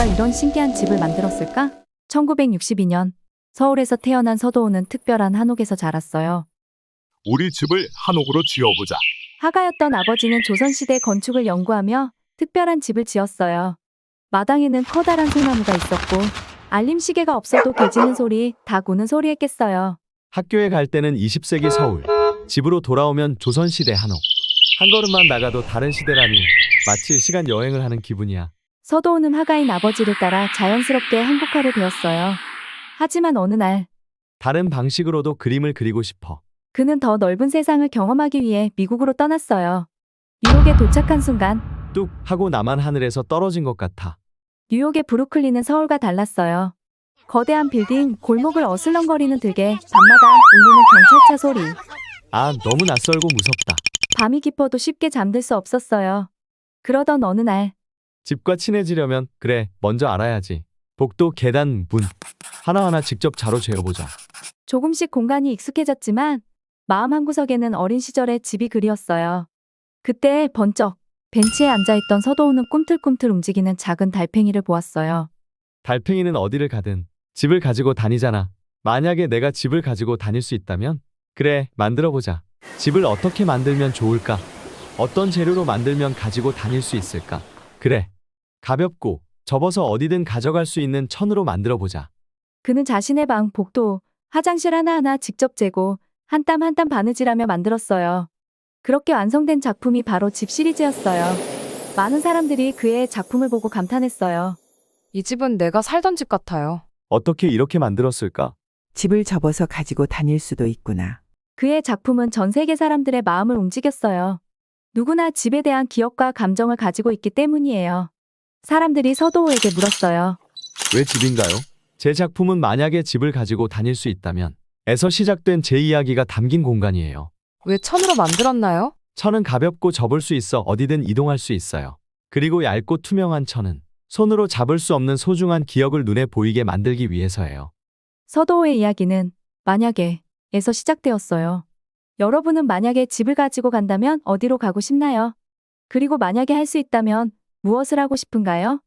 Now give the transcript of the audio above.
누가 이런 신기한 집을 만들었을까? 1962년 서울에서 태어난 서도호는 특별한 한옥에서 자랐어요. 우리 집을 한옥으로 지어보자. 화가였던 아버지는 조선시대 건축을 연구하며 특별한 집을 지었어요. 마당에는 커다란 소나무가 있었고 알림시계가 없어도 개 짖는 소리, 닭 우는 소리에 깼어요. 학교에 갈 때는 20세기 서울, 집으로 돌아오면 조선시대 한옥. 한 걸음만 나가도 다른 시대라니 마치 시간 여행을 하는 기분이야. 서도호는 화가인 아버지를 따라 자연스럽게 한국화를 배웠어요. 하지만 어느 날 다른 방식으로도 그림을 그리고 싶어. 그는 더 넓은 세상을 경험하기 위해 미국으로 떠났어요. 뉴욕에 도착한 순간 뚝 하고 나만 하늘에서 떨어진 것 같아. 뉴욕의 브루클린은 서울과 달랐어요. 거대한 빌딩, 골목을 어슬렁거리는 들개, 밤마다 울리는 경찰차 소리. 아, 너무 낯설고 무섭다. 밤이 깊어도 쉽게 잠들 수 없었어요. 그러던 어느 날 집과 친해지려면 그래, 먼저 알아야지. 복도, 계단, 문 하나하나 직접 자로 재어보자. 조금씩 공간이 익숙해졌지만 마음 한구석에는 어린 시절의 집이 그리웠어요. 그때 번쩍 벤치에 앉아있던 서도우는 꿈틀꿈틀 움직이는 작은 달팽이를 보았어요. 달팽이는 어디를 가든 집을 가지고 다니잖아. 만약에 내가 집을 가지고 다닐 수 있다면? 그래, 만들어보자. 집을 어떻게 만들면 좋을까? 어떤 재료로 만들면 가지고 다닐 수 있을까? 그래, 가볍고 접어서 어디든 가져갈 수 있는 천으로 만들어보자. 그는 자신의 방, 복도, 화장실 하나하나 직접 재고 한 땀 한 땀 바느질하며 만들었어요. 그렇게 완성된 작품이 바로 집 시리즈였어요. 많은 사람들이 그의 작품을 보고 감탄했어요. 이 집은 내가 살던 집 같아요. 어떻게 이렇게 만들었을까? 집을 접어서 가지고 다닐 수도 있구나. 그의 작품은 전 세계 사람들의 마음을 움직였어요. 누구나 집에 대한 기억과 감정을 가지고 있기 때문이에요. 사람들이 서도호에게 물었어요. 왜 집인가요? 제 작품은 만약에 집을 가지고 다닐 수 있다면 에서 시작된 제 이야기가 담긴 공간이에요. 왜 천으로 만들었나요? 천은 가볍고 접을 수 있어 어디든 이동할 수 있어요. 그리고 얇고 투명한 천은 손으로 잡을 수 없는 소중한 기억을 눈에 보이게 만들기 위해서예요. 서도호의 이야기는 만약에에서 시작되었어요. 여러분은 만약에 집을 가지고 간다면 어디로 가고 싶나요? 그리고 만약에 할 수 있다면 무엇을 하고 싶은가요?